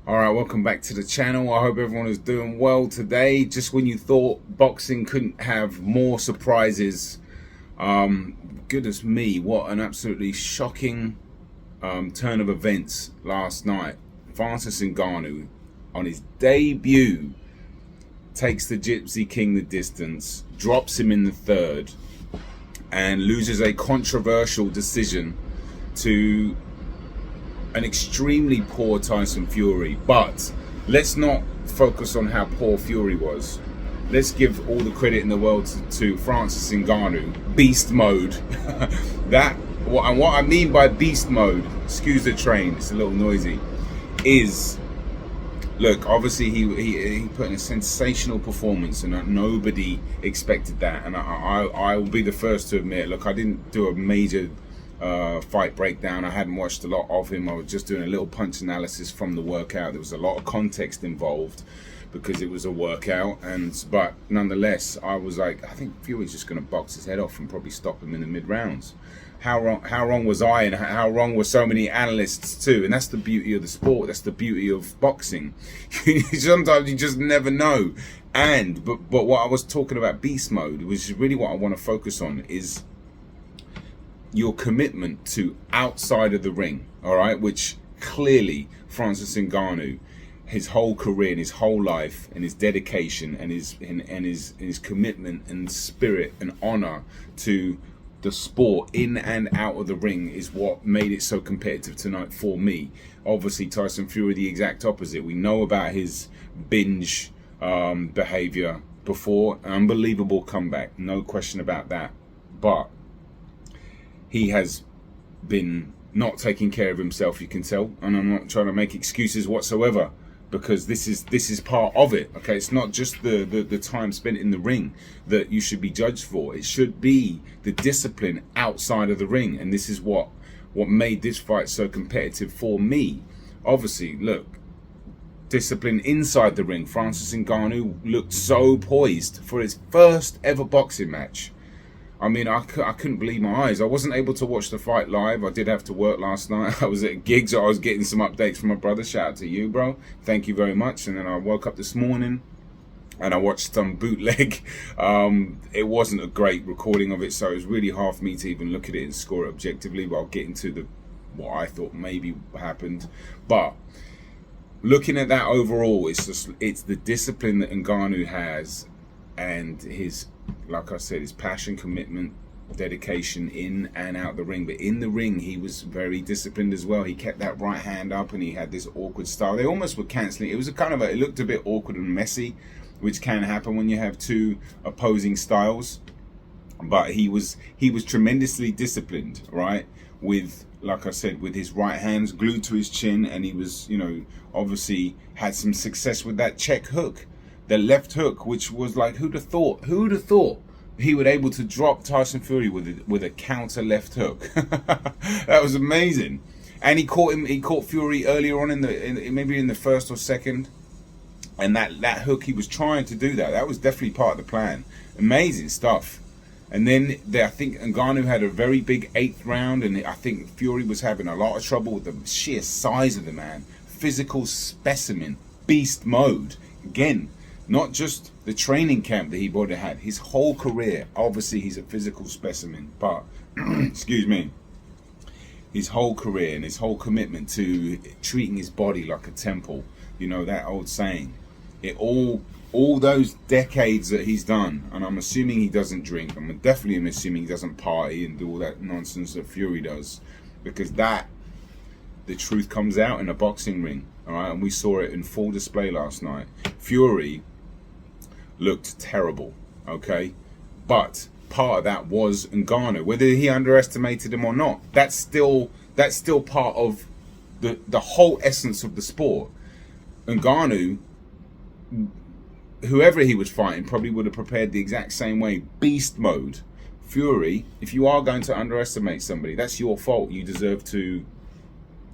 Alright, welcome back to the channel. I hope everyone is doing well today. Just when you thought boxing couldn't have more surprises, goodness me, what an absolutely shocking turn of events last night. Francis Nganou, on his debut, takes the Gypsy King the distance, drops him in the third, and loses a controversial decision to an extremely poor Tyson Fury. But let's not focus on how poor Fury was. Let's give all the credit in the world to Francis Nganou. Beast mode. What I mean by beast mode, excuse the train, it's a little noisy, is, look, obviously he put in a sensational performance, and nobody expected that. And I will be the first to admit, look, I didn't do a major fight breakdown. I hadn't watched a lot of him. I was just doing a little punch analysis from the workout. There was a lot of context involved because it was a workout, but nonetheless, I was like, I think Fury's just going to box his head off and probably stop him in the mid rounds. How wrong was I, and how wrong were so many analysts too? And that's the beauty of the sport. That's the beauty of boxing. Sometimes you just never know. But what I was talking about, beast mode, which is really what I want to focus on, is your commitment to outside of the ring, all right, which clearly Francis Nganou, his whole career and his whole life and his dedication and his commitment and spirit and honor to the sport in and out of the ring is what made it so competitive tonight for me. Obviously Tyson Fury, the exact opposite. We know about his binge behavior before. Unbelievable comeback, no question about that, but he has been not taking care of himself, you can tell, and I'm not trying to make excuses whatsoever, because this is part of it. Okay, it's not just the time spent in the ring that you should be judged for. It should be the discipline outside of the ring, and this is what made this fight so competitive for me. Obviously, look, discipline inside the ring. Francis Nganou looked so poised for his first ever boxing match. I mean, I couldn't believe my eyes. I wasn't able to watch the fight live. I did have to work last night. I was at gigs. I was getting some updates from my brother. Shout out to you, bro. Thank you very much. And then I woke up this morning and I watched some bootleg. It wasn't a great recording of it, so it was really hard for me to even look at it and score it objectively. But I'll get into what I thought maybe happened. But looking at that overall, it's the discipline that Ngannou has, and his, like I said, his passion, commitment, dedication in and out the ring. But in the ring, he was very disciplined as well. He kept that right hand up, and he had this awkward style. They almost were cancelling. It was it looked a bit awkward and messy, which can happen when you have two opposing styles. But he was tremendously disciplined, right? With, like I said, with his right hands glued to his chin, and he was, obviously had some success with that check hook. The left hook, which was like, who'd have thought he would able to drop Tyson Fury with a counter left hook? That was amazing. And he caught Fury earlier on maybe in the first or second, and that hook, he was trying to do that was definitely part of the plan. Amazing stuff. And then I think Ngannou had a very big 8th round, and I think Fury was having a lot of trouble with the sheer size of the man. Physical specimen, beast mode. Again, not just the training camp that he would have had, his whole career. Obviously, he's a physical specimen, but, excuse me, his whole career and his whole commitment to treating his body like a temple, that old saying. All those decades that he's done, and I'm assuming he doesn't drink, I'm definitely assuming he doesn't party and do all that nonsense that Fury does, because the truth comes out in a boxing ring, all right? And we saw it in full display last night. Fury looked terrible, okay? But part of that was Ngannou. Whether he underestimated him or not, that's still part of the whole essence of the sport. Ngannou, whoever he was fighting, probably would have prepared the exact same way. Beast mode. Fury, if you are going to underestimate somebody, that's your fault. You deserve to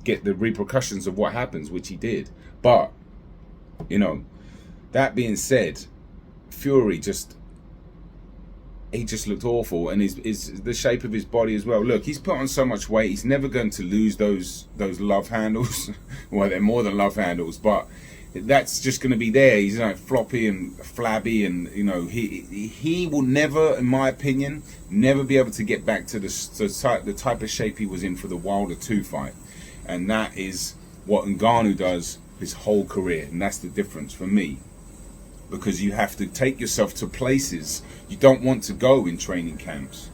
get the repercussions of what happens, which he did. But, that being said, Fury just he just looked awful, and his the shape of his body as well. Look, he's put on so much weight. He's never going to lose those love handles. Well, they're more than love handles, but that's just going to be there. He's like floppy and flabby, and he will never, in my opinion, never be able to get back to the type of shape he was in for the Wilder 2 fight, and that is what Ngannou does his whole career, and that's the difference for me. Because you have to take yourself to places you don't want to go in training camps.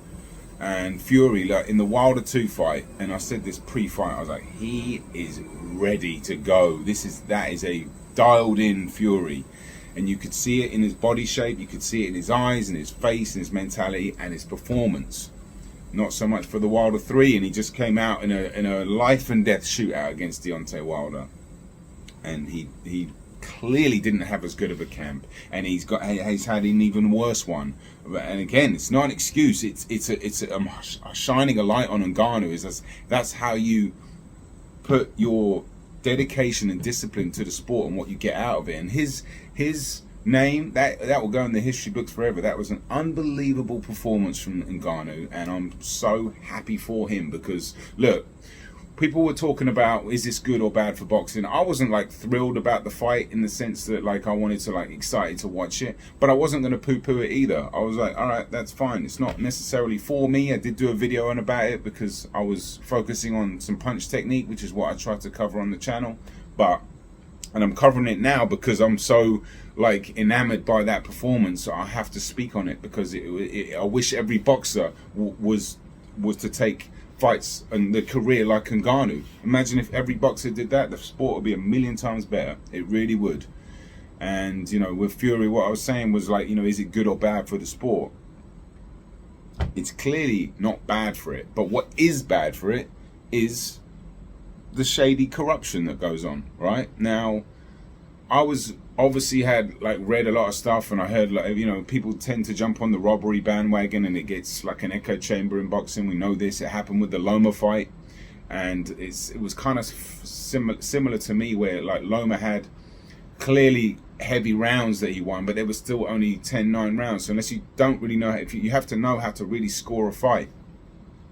And Fury, like in the Wilder 2 fight, and I said this pre-fight, I was like, he is ready to go. That is a dialed in Fury, and you could see it in his body shape, you could see it in his eyes and his face and his mentality and his performance. Not so much for the Wilder 3, and he just came out in a life and death shootout against Deontay Wilder, and he clearly didn't have as good of a camp, and he's had an even worse one. And again, it's not an excuse. It's shining a light on Ngannou. That's how you put your dedication and discipline to the sport and what you get out of it. And his name that will go in the history books forever. That was an unbelievable performance from Ngannou, and I'm so happy for him, because look, people were talking about, is this good or bad for boxing? I wasn't like thrilled about the fight in the sense that like I wanted to like excited to watch it, but I wasn't going to poo-poo it either. I was like, all right, that's fine. It's not necessarily for me. I did do a video on about it because I was focusing on some punch technique, which is what I tried to cover on the channel. And I'm covering it now because I'm so like enamored by that performance. So I have to speak on it, because I wish every boxer was to take fights and the career like Ngannou. Imagine if every boxer did that, the sport would be a million times better. It really would. And with Fury, what I was saying was like, is it good or bad for the sport? It's clearly not bad for it, but what is bad for it is the shady corruption that goes on. Right now, I was obviously had like read a lot of stuff, and I heard like people tend to jump on the robbery bandwagon, and it gets like an echo chamber in boxing. We know this. It happened with the Loma fight, and it was kind of similar to me, where like Loma had clearly heavy rounds that he won, but there was still only 10-9 rounds. So unless you don't really know, you have to know how to really score a fight.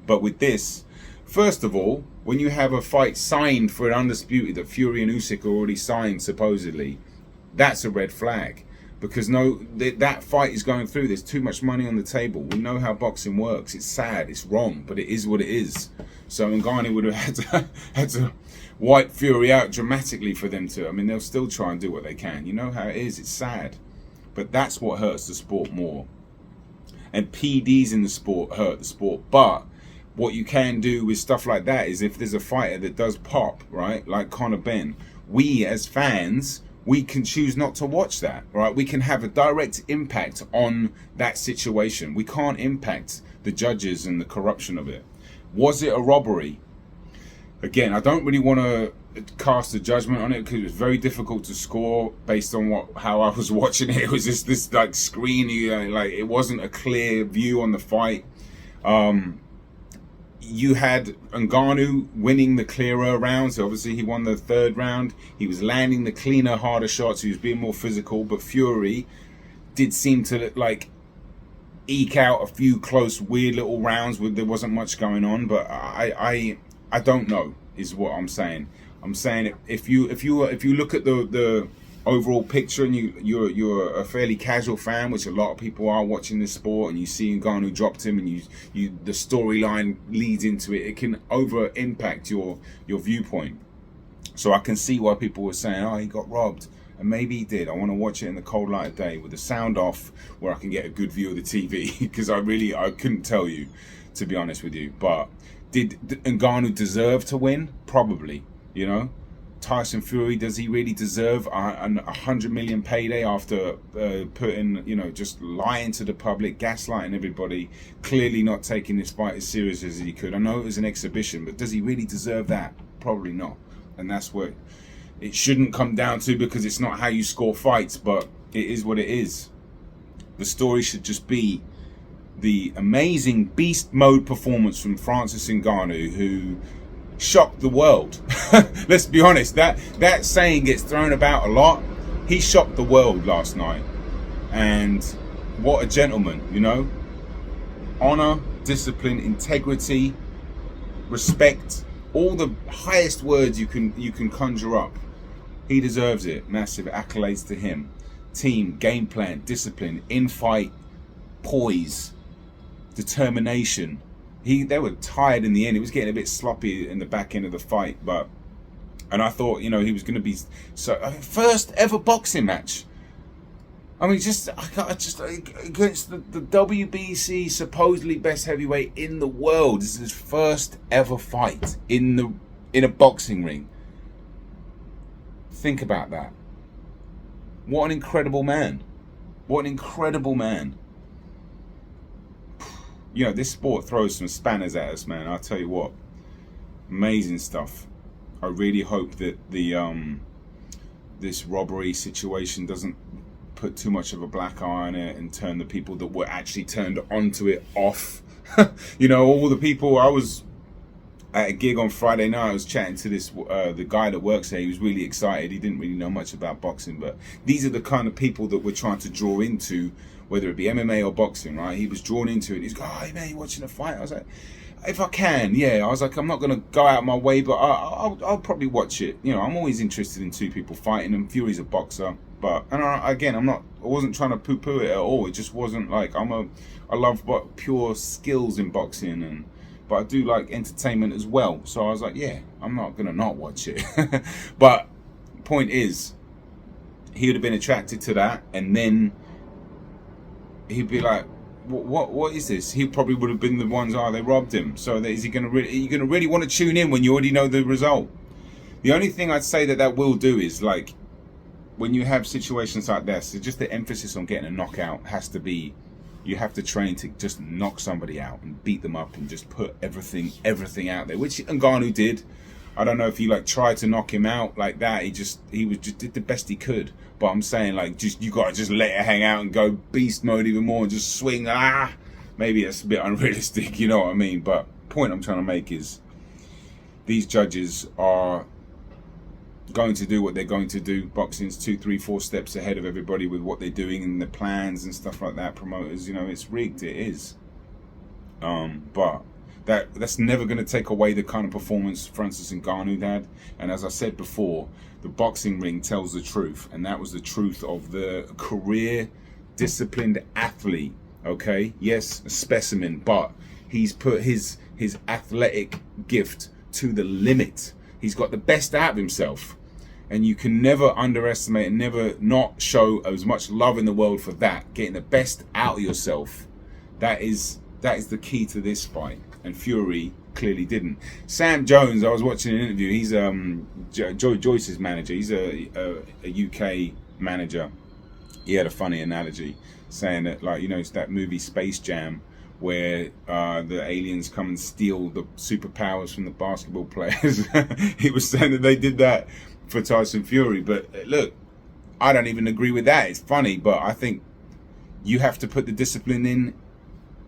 But with this, first of all, when you have a fight signed for an undisputed, that Fury and Usyk are already signed supposedly, that's a red flag, because that fight is going through. There's too much money on the table. We know how boxing works. It's sad, it's wrong, but it is what it is. So Ngannou would have had to wipe Fury out dramatically for them to. I mean, they'll still try and do what they can. You know how it is. It's sad, but that's what hurts the sport more. And PDs in the sport hurt the sport, but what you can do with stuff like that is, if there's a fighter that does pop, right, like Conor Benn, we as fans, we can choose not to watch that, right? We can have a direct impact on that situation. We can't impact the judges and the corruption of it. Was it a robbery? Again, I don't really want to cast a judgment on it, because it was very difficult to score based on how I was watching it. It was just this like screen, like it wasn't a clear view on the fight. You had Ngannou winning the clearer rounds. Obviously, he won the 3rd round. He was landing the cleaner, harder shots. He was being more physical. But Fury did seem to like eke out a few close, weird little rounds where there wasn't much going on. But I don't know, is what I'm saying. I'm saying if you look at the overall picture, and you're a fairly casual fan, which a lot of people are watching this sport, and you see Ngannou dropped him, and the storyline leads into it, it can over impact your viewpoint. So I can see why people were saying, oh, he got robbed, and maybe he did. I want to watch it in the cold light of day with the sound off, where I can get a good view of the TV, because I couldn't tell you, to be honest with you. But did Ngannou deserve to win? Probably. Tyson Fury, does he really deserve a $100 million payday after putting, just lying to the public, gaslighting everybody, clearly not taking this fight as serious as he could? I know it was an exhibition, but does he really deserve that? Probably not. And that's what it shouldn't come down to, because it's not how you score fights, but it is what it is. The story should just be the amazing beast mode performance from Francis Nganou, who shocked the world. Let's be honest, that saying gets thrown about a lot. He shocked the world last night, and what a gentleman, honor, discipline, integrity, respect, all the highest words you can conjure up. He deserves it. Massive accolades to him. Team, game plan, discipline, in-fight, poise, determination. They were tired in the end. It was getting a bit sloppy in the back end of the fight, and I thought, he was going to be first ever boxing match. I mean, just against the WBC supposedly best heavyweight in the world. This is his first ever fight in a boxing ring. Think about that. What an incredible man. What an incredible man. This sport throws some spanners at us, man. I'll tell you what. Amazing stuff. I really hope that this robbery situation doesn't put too much of a black eye on it and turn the people that were actually turned onto it off. All the people. I was at a gig on Friday night. I was chatting to the guy that works there. He was really excited. He didn't really know much about boxing, but these are the kind of people that we're trying to draw into, whether it be MMA or boxing, right? He was drawn into it. He's going, "Oh, hey man, you watching a fight?" I was like, "If I can, yeah." I was like, "I'm not going to go out of my way, but I'll probably watch it." I'm always interested in two people fighting, and Fury's a boxer. I wasn't trying to poo-poo it at all. It just wasn't like I love pure skills in boxing, but I do like entertainment as well. So I was like, yeah, I'm not gonna not watch it. But point is, he would have been attracted to that, and then he'd be like, what is this? He probably would have been the ones, they robbed him. So are you gonna really want to tune in when you already know the result? The only thing I'd say that will do is, like, when you have situations like this, so just the emphasis on getting a knockout has to be, you have to train to just knock somebody out and beat them up and just put everything out there, which Ngannou did. I don't know if he tried to knock him out like that. He just did the best he could. But I'm saying, you gotta just let it hang out and go beast mode even more and just swing. Maybe that's a bit unrealistic, you know what I mean? But point I'm trying to make is, these judges are going to do what they're going to do. Boxing's 2, 3, 4 steps ahead of everybody with what they're doing and the plans and stuff like that. Promoters, it's rigged. It is. But that's never going to take away the kind of performance Francis Nganou had. And as I said before, the boxing ring tells the truth, and that was the truth of the career disciplined athlete. Okay, yes, a specimen, but he's put his athletic gift to the limit. He's got the best out of himself, and you can never underestimate and never not show as much love in the world for that. Getting the best out of yourself, that is the key to this fight, and Fury clearly didn't. Sam Jones, I was watching an interview. He's Joe Joyce's manager. He's a UK manager. He had a funny analogy, saying that, it's that movie Space Jam, where the aliens come and steal the superpowers from the basketball players. He was saying that they did that for Tyson Fury. But look, I don't even agree with that. It's funny, but I think you have to put the discipline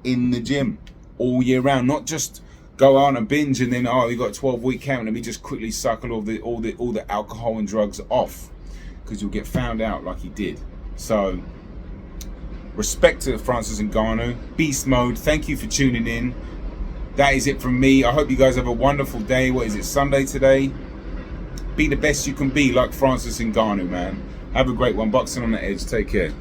in the gym all year round, not just go on a binge and then, you got a 12-week count, let me just quickly suckle all the alcohol and drugs off, because you'll get found out like he did. So respect to Francis Nganou, beast mode. Thank you for tuning in. That is it from me. I hope you guys have a wonderful day. What is it, Sunday today? Be the best you can be, like Francis Nganou, man. Have a great one. Boxing on the Edge. Take care.